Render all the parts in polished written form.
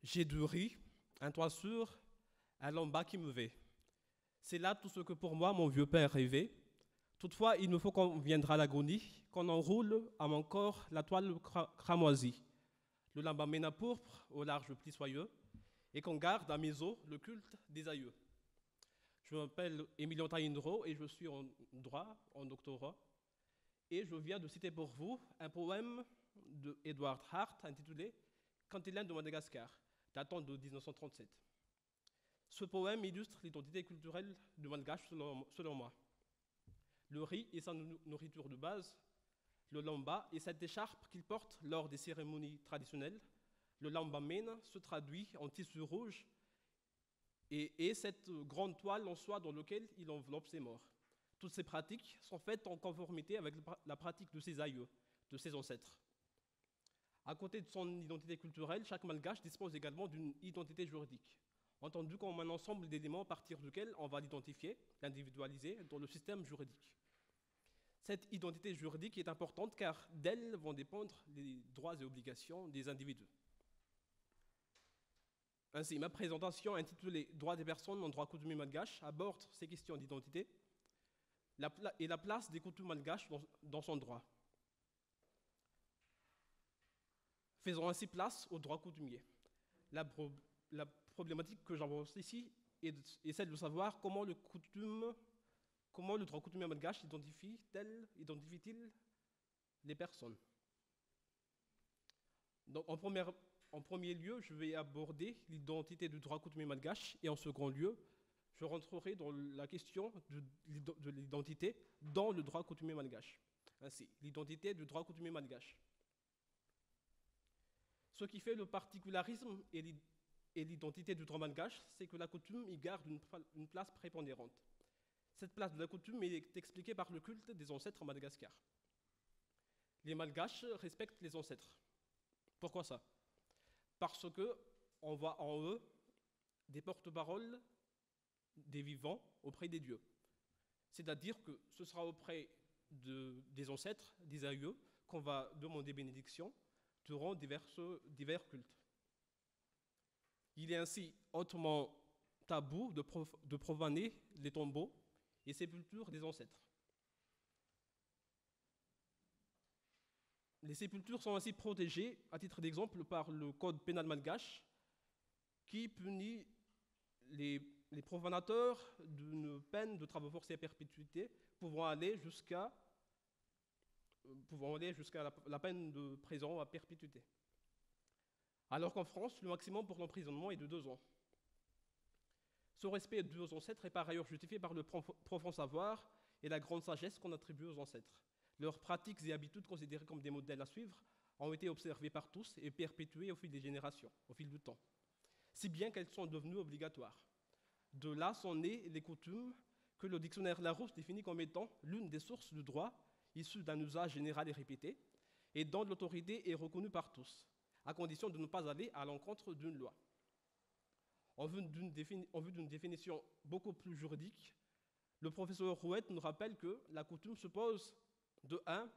J'ai du riz, un toit sûr, un lambas qui me vait. C'est là tout ce que pour moi mon vieux père rêvait. Toutefois, il me faut qu'on viendra à l'agonie, qu'on enroule à mon corps la toile cramoisie, le lambamena pourpre au large pli soyeux, et qu'on garde à mes os le culte des aïeux. Je m'appelle Emilien Taïndro et je suis en droit, en doctorat, et je viens de citer pour vous un poème de Edward Hart intitulé Cantilène de Madagascar, datant de 1937. Ce poème illustre l'identité culturelle du malgache selon moi. Le riz est sa nourriture de base, le lamba est cette écharpe qu'il porte lors des cérémonies traditionnelles, le lambamena se traduit en tissu rouge et cette grande toile en soie dans laquelle il enveloppe ses morts. Toutes ces pratiques sont faites en conformité avec la pratique de ses aïeux, de ses ancêtres. À côté de son identité culturelle, chaque malgache dispose également d'une identité juridique, entendue comme un ensemble d'éléments à partir duquel on va l'identifier, l'individualiser dans le système juridique. Cette identité juridique est importante car d'elle vont dépendre les droits et obligations des individus. Ainsi, ma présentation intitulée Droits des personnes en droit coutumier malgache aborde ces questions d'identité et la place des coutumes malgaches dans son droit. Faisons ainsi place au droit coutumier. La problématique que j'avance ici est celle de savoir comment le droit coutumier malgache identifie-t-il les personnes. Donc, en premier lieu, je vais aborder l'identité du droit coutumier malgache et en second lieu, je rentrerai dans la question de l'identité dans le droit coutumier malgache. Ainsi, l'identité du droit coutumier malgache. Ce qui fait le particularisme et l'identité du droit malgache, c'est que la coutume y garde une place prépondérante. Cette place de la coutume est expliquée par le culte des ancêtres à Madagascar. Les malgaches respectent les ancêtres. Pourquoi ça? Parce qu'on voit en eux des porte-paroles des vivants auprès des dieux. C'est-à-dire que ce sera auprès des ancêtres, des aïeux, qu'on va demander bénédiction durant divers cultes. Il est ainsi hautement tabou de profaner les tombeaux et sépultures des ancêtres. Les sépultures sont ainsi protégées, à titre d'exemple, par le code pénal malgache, qui punit les profanateurs d'une peine de travaux forcés à perpétuité, pouvant aller jusqu'à la peine de prison à perpétuité. Alors qu'en France, le maximum pour l'emprisonnement est de 2 ans. Ce respect dû aux ancêtres est par ailleurs justifié par le profond savoir et la grande sagesse qu'on attribue aux ancêtres. Leurs pratiques et habitudes, considérées comme des modèles à suivre, ont été observées par tous et perpétuées au fil des générations, au fil du temps, si bien qu'elles sont devenues obligatoires. De là sont nées les coutumes que le dictionnaire Larousse définit comme étant l'une des sources du droit issues d'un usage général et répété, et dont l'autorité est reconnue par tous, à condition de ne pas aller à l'encontre d'une loi. En vue d'une définition beaucoup plus juridique, le professeur Rouet nous rappelle que la coutume suppose de 1,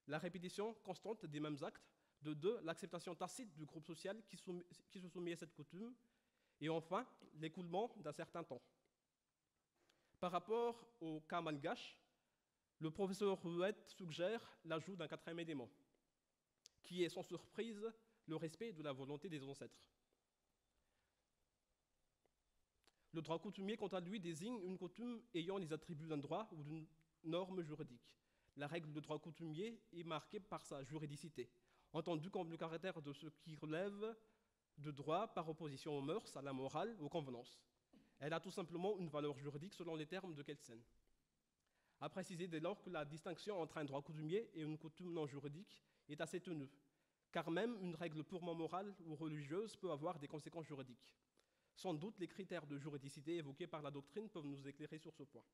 la répétition constante des mêmes actes, de 2, l'acceptation tacite du groupe social qui se soumet à cette coutume, et enfin, l'écoulement d'un certain temps. Par rapport au cas malgache, le professeur Rouet suggère l'ajout d'un 4e élément, qui est sans surprise le respect de la volonté des ancêtres. Le droit coutumier, quant à lui, désigne une coutume ayant les attributs d'un droit ou d'une norme juridique. La règle de droit coutumier est marquée par sa juridicité, entendue comme le caractère de ce qui relève de droit par opposition aux mœurs, à la morale, aux convenances. Elle a tout simplement une valeur juridique selon les termes de Kelsen. À préciser dès lors que la distinction entre un droit coutumier et une coutume non juridique est assez ténue, car même une règle purement morale ou religieuse peut avoir des conséquences juridiques. Sans doute, les critères de juridicité évoqués par la doctrine peuvent nous éclairer sur ce point.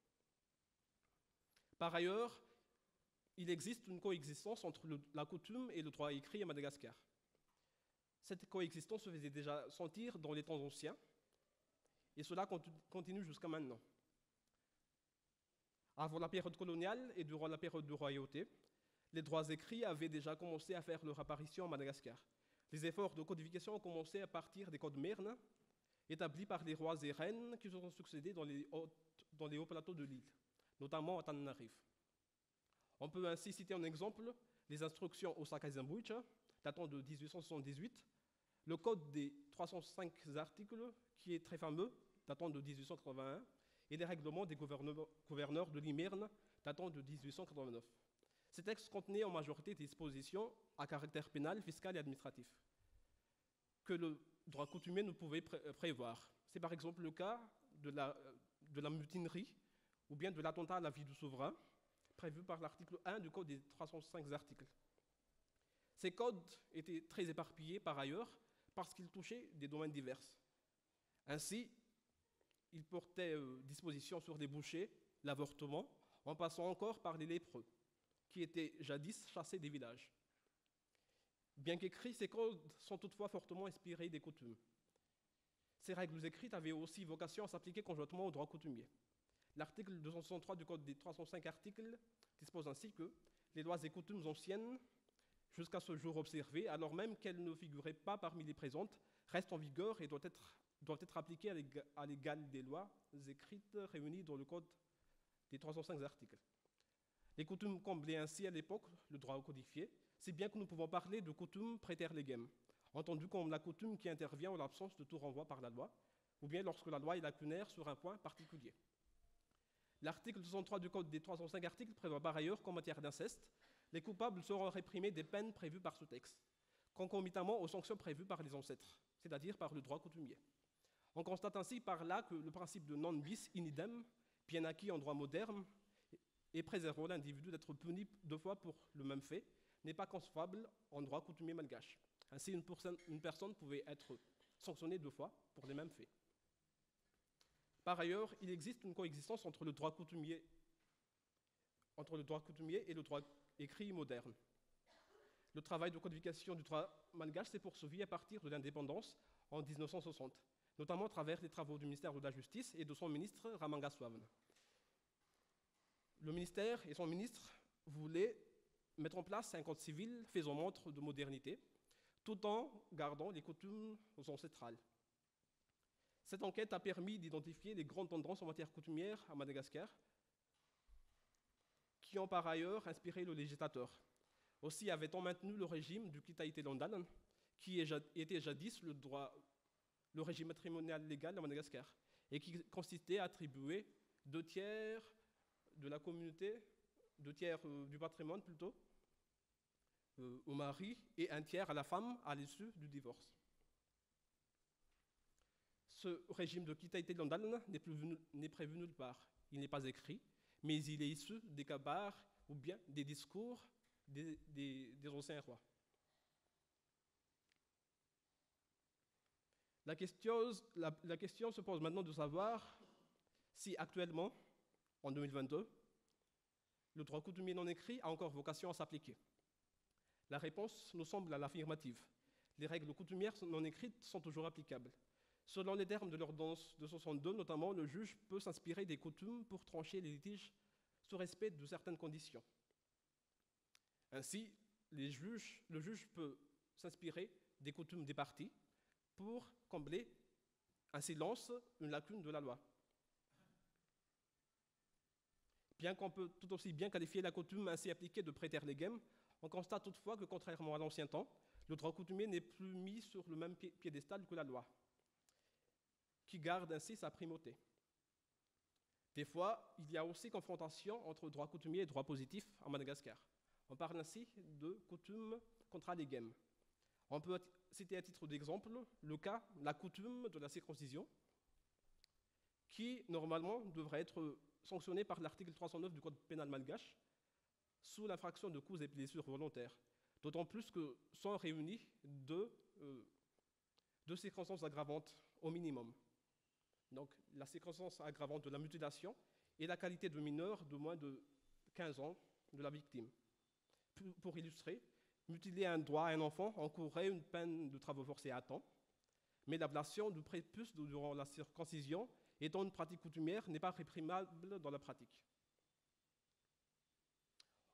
Par ailleurs, il existe une coexistence entre la coutume et le droit écrit à Madagascar. Cette coexistence se faisait déjà sentir dans les temps anciens, et cela continue jusqu'à maintenant. Avant la période coloniale et durant la période de royauté, les droits écrits avaient déjà commencé à faire leur apparition à Madagascar. Les efforts de codification ont commencé à partir des codes Merne, établis par les rois et reines qui se sont succédés dans les hauts plateaux de l'île, notamment à Tananarive. On peut ainsi citer en exemple les instructions Osaka Zembuicha, datant de 1878, le code des 305 articles, qui est très fameux, datant de 1881, et les règlements des gouverneurs de l'Imerne, datant de 1889. Ces textes contenaient en majorité des dispositions à caractère pénal, fiscal et administratif, que le droit coutumier ne pouvait prévoir. C'est par exemple le cas de la mutinerie ou bien de l'attentat à la vie du souverain, prévu par l'article 1 du Code des 305 articles. Ces codes étaient très éparpillés par ailleurs parce qu'ils touchaient des domaines divers. Ainsi, ils portaient disposition sur des bouchers, l'avortement, en passant encore par les lépreux, qui étaient jadis chassés des villages. Bien qu'écrits, ces codes sont toutefois fortement inspirés des coutumes. Ces règles écrites avaient aussi vocation à s'appliquer conjointement au droit coutumier. L'article 263 du Code des 305 articles dispose ainsi que les lois et coutumes anciennes, jusqu'à ce jour observées, alors même qu'elles ne figuraient pas parmi les présentes, restent en vigueur et doivent être appliquées à l'égal des lois écrites réunies dans le Code des 305 articles. Les coutumes comblaient ainsi à l'époque le droit codifié, si bien que nous pouvons parler de coutume praeter legem, entendu comme la coutume qui intervient en l'absence de tout renvoi par la loi, ou bien lorsque la loi est lacunaire sur un point particulier. L'article 63 du Code des 305 articles prévoit par ailleurs qu'en matière d'inceste, les coupables seront réprimés des peines prévues par ce texte, concomitamment aux sanctions prévues par les ancêtres, c'est-à-dire par le droit coutumier. On constate ainsi par là que le principe de non bis in idem, bien acquis en droit moderne, et préservant l'individu d'être puni deux fois pour le même fait, n'est pas concevable en droit coutumier malgache. Ainsi, une personne pouvait être sanctionnée deux fois pour les mêmes faits. Par ailleurs, il existe une coexistence entre le droit coutumier et le droit écrit moderne. Le travail de codification du droit malgache s'est poursuivi à partir de l'indépendance en 1960, notamment à travers les travaux du ministère de la Justice et de son ministre Ramangaswaran. Le ministère et son ministre voulaient mettre en place un code civil faisant montre de modernité, tout en gardant les coutumes ancestrales. Cette enquête a permis d'identifier les grandes tendances en matière coutumière à Madagascar, qui ont par ailleurs inspiré le législateur. Aussi avait-on maintenu le régime du Kitaïté Landalan, qui était jadis le régime matrimonial légal à Madagascar, et qui consistait à attribuer 2/3 de la communauté, 2/3 du patrimoine plutôt, au mari et 1/3 à la femme à l'issue du divorce. Ce régime de Kitaïté Landalan n'est prévu nulle part. Il n'est pas écrit, mais il est issu des kabars ou bien des discours des anciens rois. La question se pose maintenant de savoir si actuellement, en 2022, le droit coutumier non écrit a encore vocation à s'appliquer. La réponse nous semble à l'affirmative. Les règles coutumières non écrites sont toujours applicables. Selon les termes de l'ordonnance de 62, notamment, le juge peut s'inspirer des coutumes pour trancher les litiges sous respect de certaines conditions. Ainsi, le juge peut s'inspirer des coutumes des parties pour combler un silence, une lacune de la loi. Bien qu'on peut tout aussi bien qualifier la coutume ainsi appliquée de praeter legem, on constate toutefois que, contrairement à l'ancien temps, le droit coutumier n'est plus mis sur le même piédestal que la loi, qui garde ainsi sa primauté. Des fois, il y a aussi confrontation entre droit coutumier et droit positif en Madagascar. On parle ainsi de coutume contra legem. On peut citer à titre d'exemple la coutume de la circoncision, qui normalement devrait être sanctionnée par l'article 309 du Code pénal malgache sous l'infraction de coups et blessures volontaires, d'autant plus que sont réunies deux circonstances aggravantes au minimum. Donc la circonstance aggravante de la mutilation et la qualité de mineur de moins de 15 ans de la victime. Pour illustrer, mutiler un doigt à un enfant encourrait une peine de travaux forcés à temps, mais l'ablation du prépuce durant la circoncision, étant une pratique coutumière, n'est pas réprimable dans la pratique.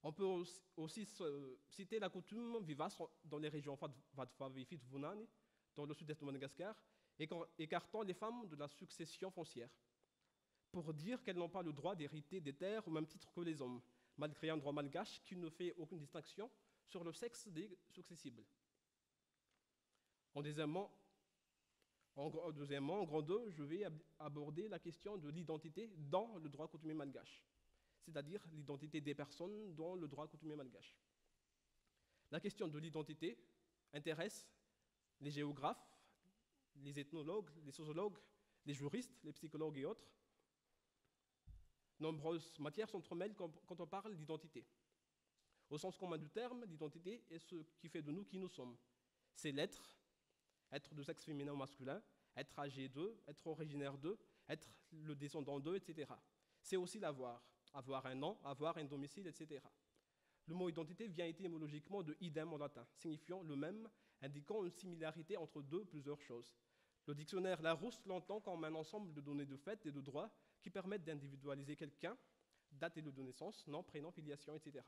On peut aussi citer la coutume vivace dans les régions Vadfavifi-Vunani, dans le sud-est de Madagascar, écartant les femmes de la succession foncière, pour dire qu'elles n'ont pas le droit d'hériter des terres au même titre que les hommes, malgré un droit malgache qui ne fait aucune distinction sur le sexe des successibles. En deuxièmement, en grand 2, je vais aborder la question de l'identité dans le droit coutumier malgache, c'est-à-dire l'identité des personnes dans le droit coutumier malgache. La question de l'identité intéresse les géographes, les ethnologues, les sociologues, les juristes, les psychologues et autres. Nombreuses matières s'entremêlent quand on parle d'identité. Au sens commun du terme, l'identité est ce qui fait de nous qui nous sommes. C'est l'être, être de sexe féminin ou masculin, être âgé d'eux, être originaire d'eux, être le descendant d'eux, etc. C'est aussi l'avoir, avoir un nom, avoir un domicile, etc. Le mot identité vient étymologiquement de idem en latin, signifiant le même, indiquant une similarité entre deux ou plusieurs choses. Le dictionnaire Larousse l'entend comme un ensemble de données de fait et de droits qui permettent d'individualiser quelqu'un, date et lieu de naissance, nom, prénom, filiation, etc.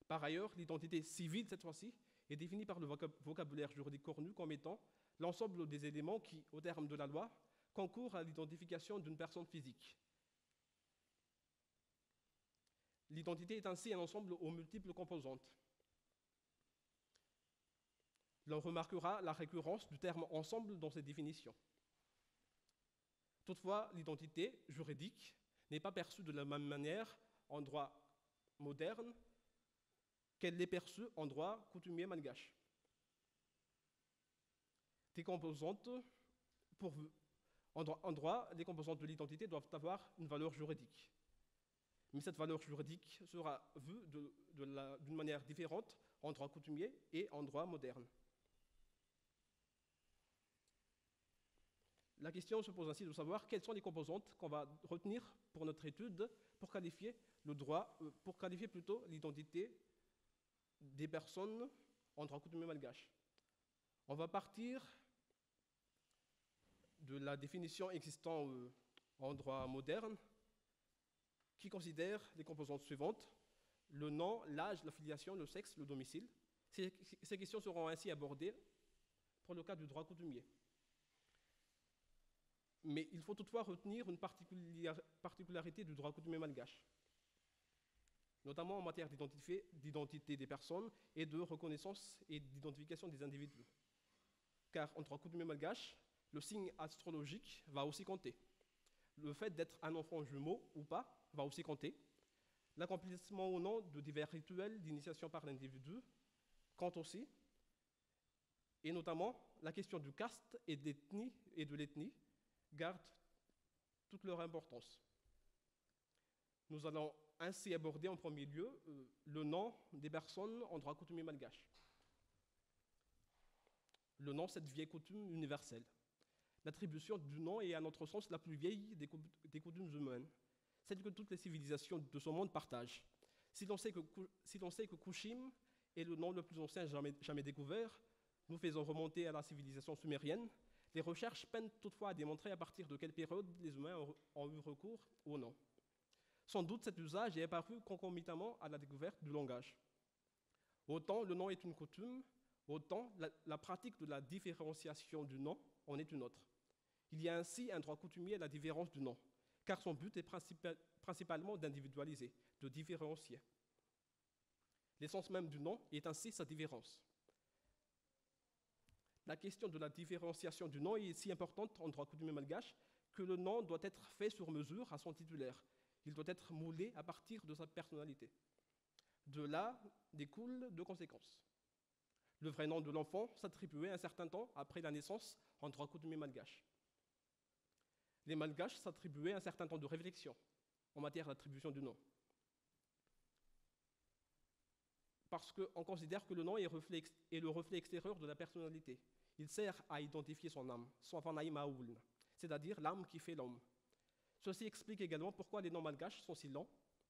Par ailleurs, l'identité civile, cette fois-ci, est définie par le vocabulaire juridique cornu comme étant l'ensemble des éléments qui, au terme de la loi, concourent à l'identification d'une personne physique. L'identité est ainsi un ensemble aux multiples composantes. L'on remarquera la récurrence du terme « ensemble » dans ces définitions. Toutefois, l'identité juridique n'est pas perçue de la même manière en droit moderne qu'elle l'est perçue en droit coutumier malgache. En droit, les composantes de l'identité doivent avoir une valeur juridique. Mais cette valeur juridique sera vue d'une manière différente en droit coutumier et en droit moderne. La question se pose ainsi de savoir quelles sont les composantes qu'on va retenir pour notre étude pour qualifier l'identité des personnes en droit coutumier malgache. On va partir de la définition existant en droit moderne qui considère les composantes suivantes: le nom, l'âge, la filiation, le sexe, le domicile. Ces questions seront ainsi abordées pour le cas du droit coutumier. Mais il faut toutefois retenir une particularité du droit coutumier malgache, notamment en matière d'identité des personnes et de reconnaissance et d'identification des individus. Car en droit coutumier malgache, le signe astrologique va aussi compter. Le fait d'être un enfant jumeau ou pas va aussi compter. L'accomplissement ou non de divers rituels d'initiation par l'individu compte aussi. Et notamment, la question du caste et de l'ethnie gardent toute leur importance. Nous allons ainsi aborder en premier lieu le nom des personnes en droit coutumier malgache. Le nom, cette vieille coutume universelle. L'attribution du nom est à notre sens la plus vieille des coutumes humaines, celle que toutes les civilisations de ce monde partagent. Si l'on sait que Kushim est le nom le plus ancien jamais découvert, nous faisons remonter à la civilisation sumérienne, les recherches peinent toutefois à démontrer à partir de quelle période les humains ont eu recours au nom. Sans doute cet usage est apparu concomitamment à la découverte du langage. Autant le nom est une coutume, autant la pratique de la différenciation du nom en est une autre. Il y a ainsi un droit coutumier à la différence du nom, car son but est principalement d'individualiser, de différencier. L'essence même du nom est ainsi sa différence. La question de la différenciation du nom est si importante en droit coutumier malgache que le nom doit être fait sur mesure à son titulaire. Il doit être moulé à partir de sa personnalité. De là découlent deux conséquences. Le vrai nom de l'enfant s'attribuait un certain temps après la naissance en droit coutumier malgache. Les malgaches s'attribuaient un certain temps de réflexion en matière d'attribution du nom. Parce qu'on considère que le nom est le reflet extérieur de la personnalité. Il sert à identifier son âme, son fanaïmaoul, c'est-à-dire l'âme qui fait l'homme. Ceci explique également pourquoi les noms malgaches sont si longs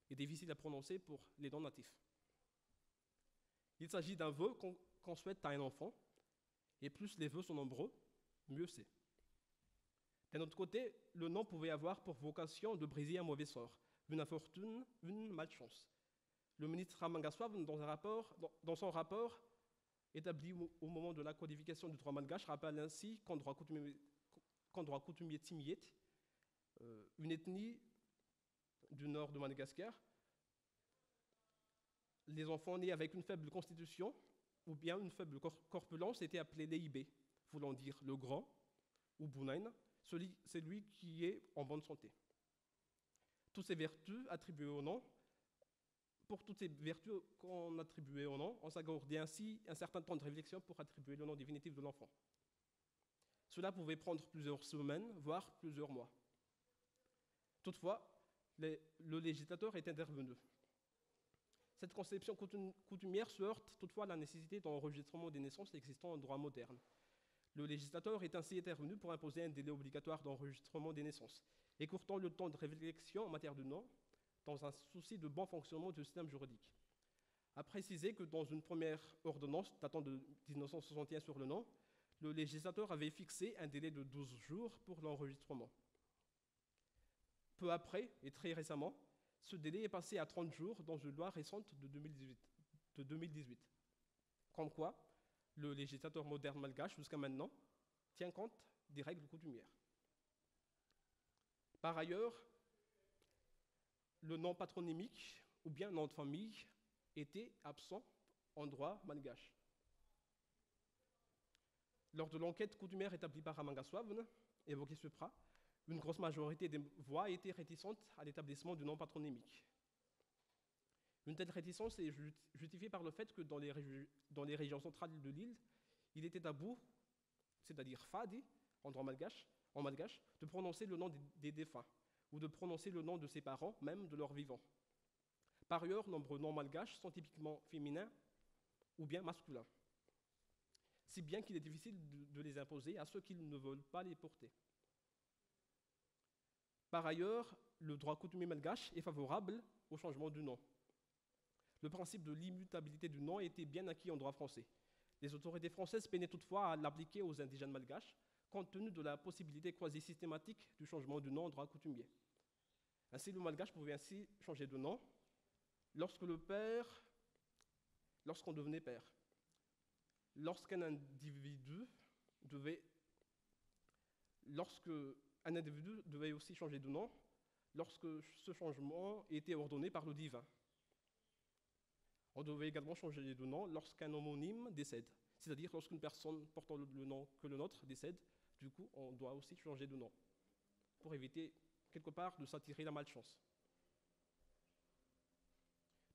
et difficiles à prononcer pour les noms natifs. Il s'agit d'un vœu qu'on souhaite à un enfant, et plus les vœux sont nombreux, mieux c'est. D'un autre côté, le nom pouvait avoir pour vocation de briser un mauvais sort, une infortune, une malchance. Le ministre Amangasouave, dans son rapport établi au moment de la codification du droit malgache, rappelle ainsi qu'en droit coutumier Timiet, une ethnie du nord de Madagascar, les enfants nés avec une faible constitution ou bien une faible corpulence étaient appelés Leibé, voulant dire le grand, ou Bunain, celui qui est en bonne santé. Toutes ces vertus attribuées au nom, pour toutes ces vertus qu'on attribuait au nom, on s'accordait ainsi un certain temps de réflexion pour attribuer le nom définitif de l'enfant. Cela pouvait prendre plusieurs semaines, voire plusieurs mois. Toutefois, le législateur est intervenu. Cette conception coutumière se heurte toutefois à la nécessité d'enregistrement des naissances existant en droit moderne. Le législateur est ainsi intervenu pour imposer un délai obligatoire d'enregistrement des naissances, écourtant le temps de réflexion en matière de nom, dans un souci de bon fonctionnement du système juridique. À préciser que dans une première ordonnance datant de 1961 sur le nom, le législateur avait fixé un délai de 12 jours pour l'enregistrement. Peu après, et très récemment, ce délai est passé à 30 jours dans une loi récente de 2018. Comme quoi, le législateur moderne malgache, jusqu'à maintenant, tient compte des règles coutumières. Par ailleurs, le nom patronymique ou bien nom de famille était absent en droit malgache. Lors de l'enquête coutumière établie par Amangasouave, évoquée supra, une grosse majorité des voix étaient réticentes à l'établissement du nom patronymique. Une telle réticence est justifiée par le fait que dans les régions centrales de l'île, il était tabou, c'est-à-dire fadi, en droit malgache, de prononcer le nom des défunts ou de prononcer le nom de ses parents, même de leurs vivants. Par ailleurs, nombreux noms malgaches sont typiquement féminins ou bien masculins, si bien qu'il est difficile de les imposer à ceux qui ne veulent pas les porter. Par ailleurs, le droit coutumier malgache est favorable au changement du nom. Le principe de l'immutabilité du nom était bien acquis en droit français. Les autorités françaises peinaient toutefois à l'appliquer aux indigènes malgaches, compte tenu de la possibilité quasi systématique du changement du nom en droit coutumier. Ainsi, le malgache pouvait ainsi changer de nom lorsqu'on devenait père, lorsqu'un individu devait aussi changer de nom, lorsque ce changement était ordonné par le divin. On devait également changer de nom lorsqu'un homonyme décède, c'est-à-dire lorsqu'une personne portant le nom que le nôtre décède, du coup, on doit aussi changer de nom, pour éviter, quelque part, de s'attirer la malchance.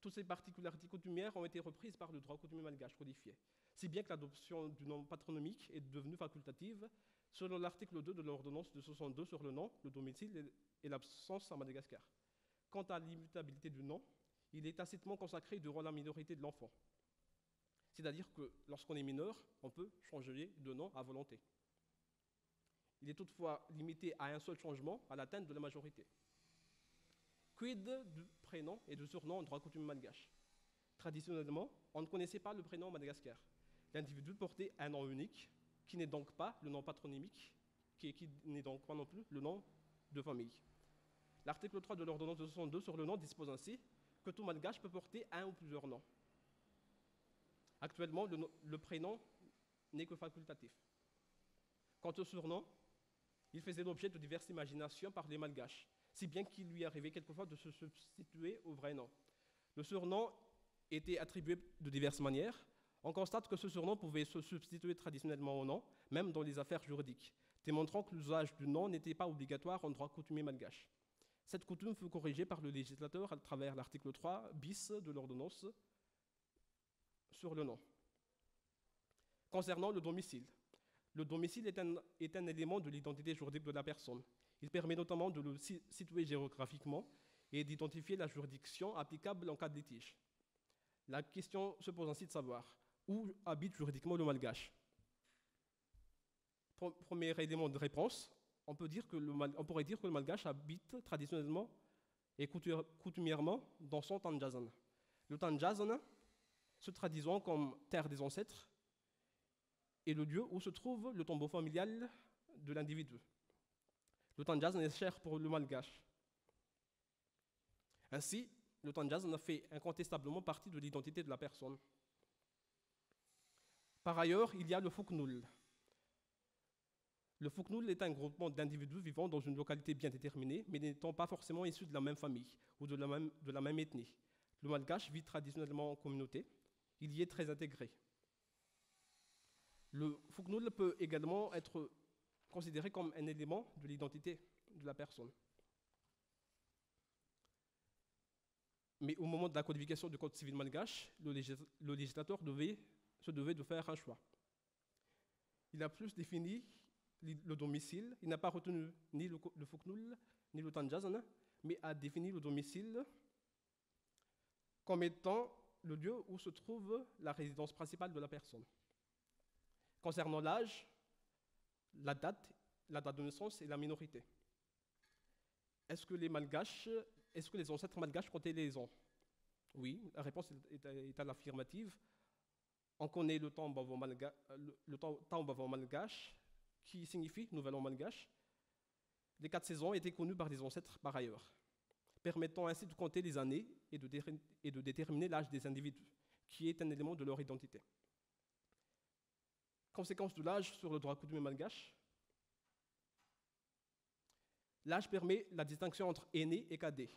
Toutes ces particularités coutumières ont été reprises par le droit coutumier malgache codifié, si bien que l'adoption du nom patronymique est devenue facultative, selon l'article 2 de l'ordonnance de 62 sur le nom, le domicile et l'absence à Madagascar. Quant à l'immutabilité du nom, il est tacitement consacré durant la minorité de l'enfant. C'est-à-dire que lorsqu'on est mineur, on peut changer de nom à volonté. Il est toutefois limité à un seul changement à l'atteinte de la majorité. Quid du prénom et du surnom en droit coutumier malgache? Traditionnellement, on ne connaissait pas le prénom à Madagascar. L'individu portait un nom unique, qui n'est donc pas le nom patronymique, qui n'est donc pas non plus le nom de famille. L'article 3 de l'ordonnance de 62 sur le nom dispose ainsi que tout malgache peut porter un ou plusieurs noms. Actuellement, le prénom n'est que facultatif. Quant au surnom, il faisait l'objet de diverses imaginations par les malgaches, si bien qu'il lui arrivait quelquefois de se substituer au vrai nom. Le surnom était attribué de diverses manières. On constate que ce surnom pouvait se substituer traditionnellement au nom, même dans les affaires juridiques, démontrant que l'usage du nom n'était pas obligatoire en droit coutumier malgache. Cette coutume fut corrigée par le législateur à travers l'article 3 bis de l'ordonnance sur le nom. Concernant le domicile est un élément de l'identité juridique de la personne. Il permet notamment de le situer géographiquement et d'identifier la juridiction applicable en cas de litige. La question se pose ainsi de savoir où habite juridiquement le malgache. Premier élément de réponse, on pourrait dire que le malgache habite traditionnellement et coutumièrement dans son Tanjazan. Le Tanjazan, se traduisant comme terre des ancêtres, est le lieu où se trouve le tombeau familial de l'individu. Le Tanjazan est cher pour le malgache. Ainsi, le Tanjazn fait incontestablement partie de l'identité de la personne. Par ailleurs, il y a le Fuknul. Le Fuknul est un groupement d'individus vivant dans une localité bien déterminée, mais n'étant pas forcément issus de la même famille ou de la même ethnie. Le Malgache vit traditionnellement en communauté, il y est très intégré. Le Fuknul peut également être considéré comme un élément de l'identité de la personne. Mais au moment de la codification du Code civil malgache, le législateur se devait de faire un choix. Il a plus défini le domicile, il n'a pas retenu ni le Fuknul ni le Tanjazn, mais a défini le domicile comme étant le lieu où se trouve la résidence principale de la personne. Concernant l'âge, la date de naissance et la minorité. Est-ce que les ancêtres malgaches comptaient les ans? Oui, la réponse est à l'affirmative. On connaît le Tambavo malgache, qui signifie nouvel an malgache. Les 4 saisons étaient connues par des ancêtres par ailleurs, permettant ainsi de compter les années et de déterminer l'âge des individus, qui est un élément de leur identité. Conséquence de l'âge sur le droit coutumier malgache. L'âge permet la distinction entre aînés et cadets.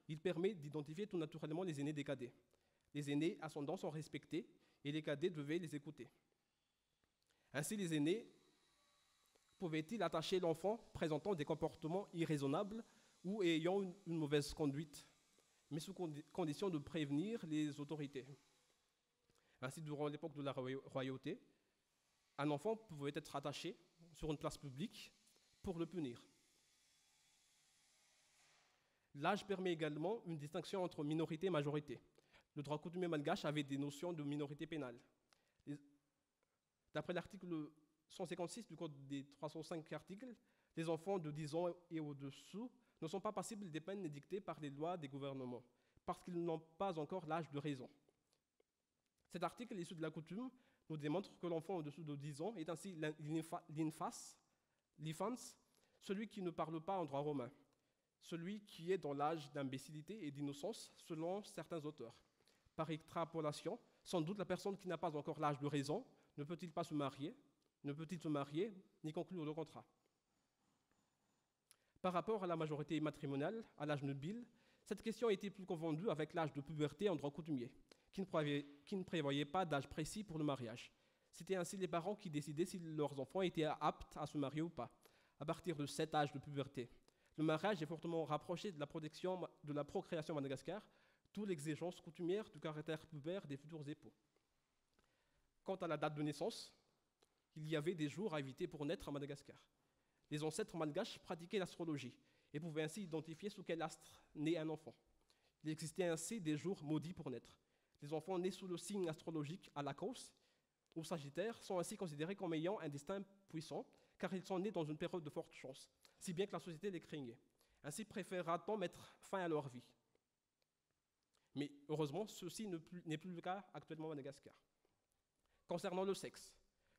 Il permet d'identifier tout naturellement les aînés des cadets. Les aînés ascendants sont respectés et les cadets devaient les écouter. Ainsi, les aînés pouvaient-ils attacher l'enfant présentant des comportements irraisonnables ou ayant une mauvaise conduite, mais sous condition de prévenir les autorités. Ainsi, durant l'époque de la royauté, un enfant pouvait être attaché sur une place publique pour le punir. L'âge permet également une distinction entre minorité et majorité. Le droit coutumier malgache avait des notions de minorité pénale. D'après l'article 156 du Code des 305 articles, les enfants de 10 ans et au-dessous ne sont pas passibles des peines édictées par les lois des gouvernements, parce qu'ils n'ont pas encore l'âge de raison. Cet article issu de la coutume nous démontre que l'enfant au-dessous de 10 ans est ainsi l'ifans, celui qui ne parle pas en droit romain, celui qui est dans l'âge d'imbécilité et d'innocence selon certains auteurs. Par extrapolation, sans doute la personne qui n'a pas encore l'âge de raison ne peut-il se marier, ni conclure de contrat. Par rapport à la majorité matrimoniale, à l'âge nubile, cette question était plus confondue avec l'âge de puberté en droit coutumier, qui ne prévoyait pas d'âge précis pour le mariage. C'était ainsi les parents qui décidaient si leurs enfants étaient aptes à se marier ou pas, à partir de cet âge de puberté. Le mariage est fortement rapproché de la procréation à Madagascar, d'où l'exigence coutumière du caractère pubère des futurs époux. Quant à la date de naissance, il y avait des jours à éviter pour naître à Madagascar. Les ancêtres malgaches pratiquaient l'astrologie et pouvaient ainsi identifier sous quel astre naît un enfant. Il existait ainsi des jours maudits pour naître. Les enfants nés sous le signe astrologique à la Causse ou Sagittaire sont ainsi considérés comme ayant un destin puissant, car ils sont nés dans une période de forte chance, si bien que la société les craignait. Ainsi préférera-t-on mettre fin à leur vie. Mais heureusement, ceci n'est plus le cas actuellement à Madagascar. Concernant le sexe,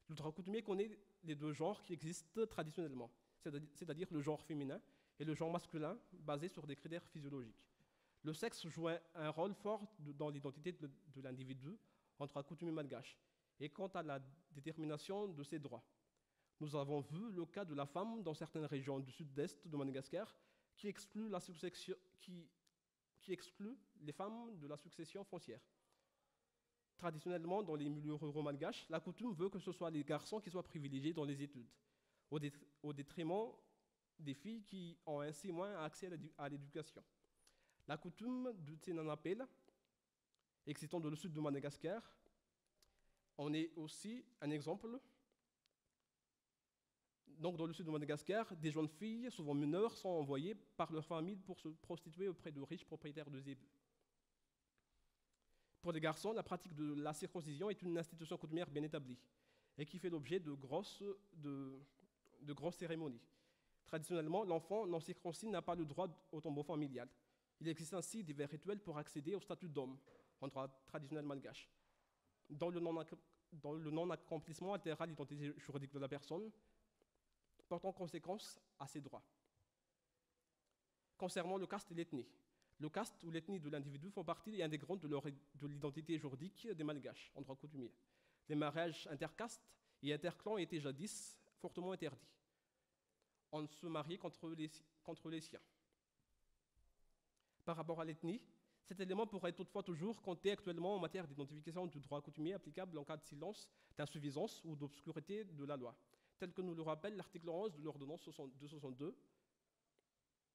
le droit coutumier connaît les 2 genres qui existent traditionnellement, c'est-à-dire le genre féminin et le genre masculin basé sur des critères physiologiques. Le sexe joue un rôle fort dans l'identité de l'individu en droit coutumier malgache et quant à la détermination de ses droits. Nous avons vu le cas de la femme dans certaines régions du sud-est de Madagascar qui exclut les femmes de la succession foncière. Traditionnellement, dans les milieux ruraux malgaches, la coutume veut que ce soit les garçons qui soient privilégiés dans les études, au détriment des filles qui ont ainsi moins accès à l'éducation. La coutume du Tsinanapel, existant dans le sud de Madagascar, en est aussi un exemple. Donc, dans le sud de Madagascar, des jeunes filles, souvent mineures, sont envoyées par leur famille pour se prostituer auprès de riches propriétaires de zébus. Pour les garçons, la pratique de la circoncision est une institution coutumière bien établie et qui fait l'objet de grosses cérémonies. Traditionnellement, l'enfant non circoncis n'a pas le droit au tombeau familial. Il existe ainsi divers rituels pour accéder au statut d'homme en droit traditionnel malgache. Dans le non-accomplissement altérera l'identité juridique de la personne, portant conséquence à ses droits. Concernant le caste et l'ethnie, Le caste ou l'ethnie de l'individu font partie intégrante de l'identité juridique des Malgaches en droit coutumier. Les mariages intercastes et interclans étaient jadis fortement interdits. On se mariait contre les siens. Par rapport à l'ethnie, cet élément pourrait toutefois toujours compter actuellement en matière d'identification du droit coutumier applicable en cas de silence, d'insuffisance ou d'obscurité de la loi, tel que nous le rappelle l'article 11 de l'ordonnance 262,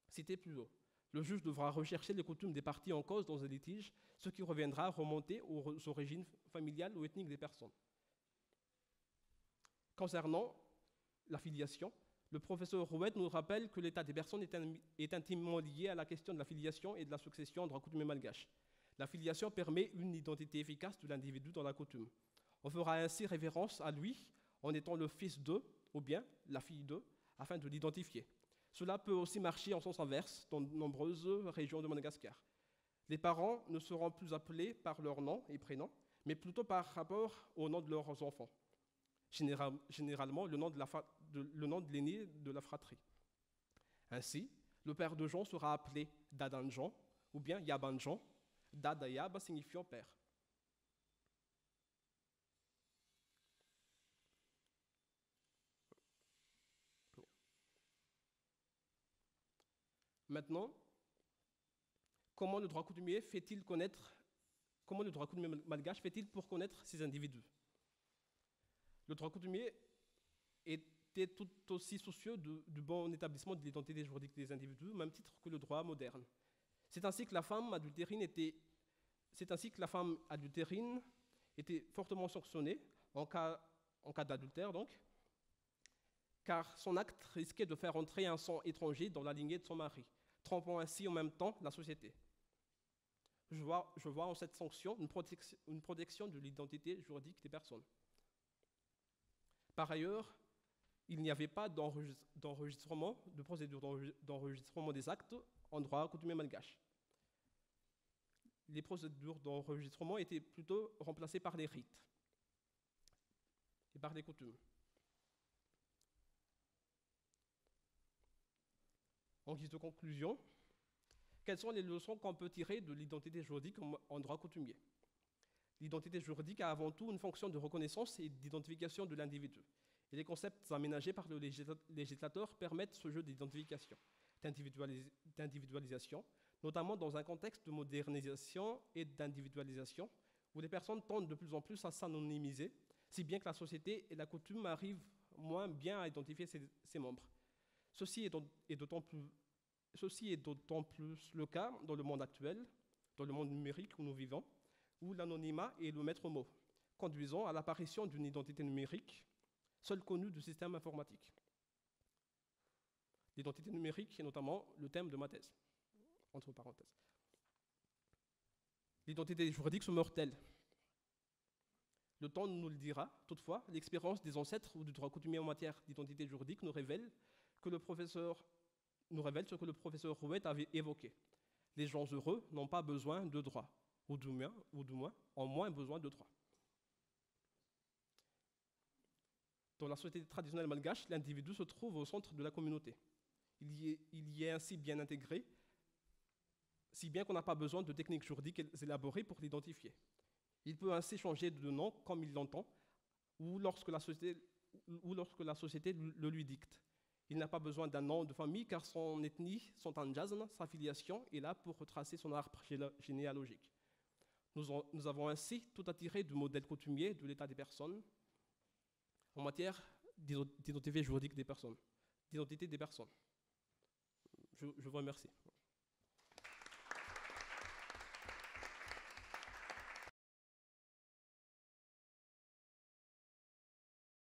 cité plus haut. Le juge devra rechercher les coutumes des parties en cause dans un litige, ce qui reviendra à remonter aux origines familiales ou ethniques des personnes. Concernant la filiation, le professeur Rouet nous rappelle que l'état des personnes est intimement lié à la question de la filiation et de la succession en droit coutumier malgache. La filiation permet une identité efficace de l'individu dans la coutume. On fera ainsi référence à lui en étant le fils d'eux ou bien la fille d'eux afin de l'identifier. Cela peut aussi marcher en sens inverse dans de nombreuses régions de Madagascar. Les parents ne seront plus appelés par leur nom et prénom, mais plutôt par rapport au nom de leurs enfants. Généralement le nom de l'aîné de la fratrie. Ainsi, le père de Jean sera appelé Dadan Jean ou bien Yaban Jean, Dada Yaba signifiant père. Maintenant, comment le droit coutumier malgache fait-il pour connaître ces individus? Le droit coutumier était tout aussi soucieux du bon établissement de l'identité juridique des individus, au même titre que le droit moderne. C'est ainsi que la femme adultérine était fortement sanctionnée en cas d'adultère, donc, car son acte risquait de faire entrer un sang étranger dans la lignée de son mari, trompant ainsi en même temps la société. Je vois en cette sanction une protection de l'identité juridique des personnes. Par ailleurs, il n'y avait pas de procédure d'enregistrement des actes en droit coutumier malgache. Les procédures d'enregistrement étaient plutôt remplacées par les rites et par les coutumes. En guise de conclusion, quelles sont les leçons qu'on peut tirer de l'identité juridique en droit coutumier? L'identité juridique a avant tout une fonction de reconnaissance et d'identification de l'individu. Et les concepts aménagés par le législateur permettent ce jeu d'identification, d'individualisation, notamment dans un contexte de modernisation et d'individualisation, où les personnes tendent de plus en plus à s'anonymiser, si bien que la société et la coutume arrivent moins bien à identifier ses membres. Ceci est d'autant plus le cas dans le monde actuel, dans le monde numérique où nous vivons, où l'anonymat est le maître mot, conduisant à l'apparition d'une identité numérique, seule connue du système informatique. L'identité numérique est notamment le thème de ma thèse, entre parenthèses. L'identité juridique se meurt-elle? Le temps nous le dira. Toutefois, l'expérience des ancêtres ou du droit coutumier en matière d'identité juridique nous révèle ce que le professeur Rouet avait évoqué. Les gens heureux n'ont pas besoin de droits, ou du moins ont moins besoin de droits. Dans la société traditionnelle malgache, l'individu se trouve au centre de la communauté. Il y est ainsi bien intégré, si bien qu'on n'a pas besoin de techniques juridiques élaborées pour l'identifier. Il peut ainsi changer de nom comme il l'entend, ou lorsque la société le lui dicte. Il n'a pas besoin d'un nom de famille car son ethnie, son tanjazn, sa filiation est là pour retracer son arbre généalogique. Nous avons ainsi tout à tirer du modèle coutumier de l'état des personnes en matière d'identité juridique des personnes, d'identité des personnes. Je vous remercie.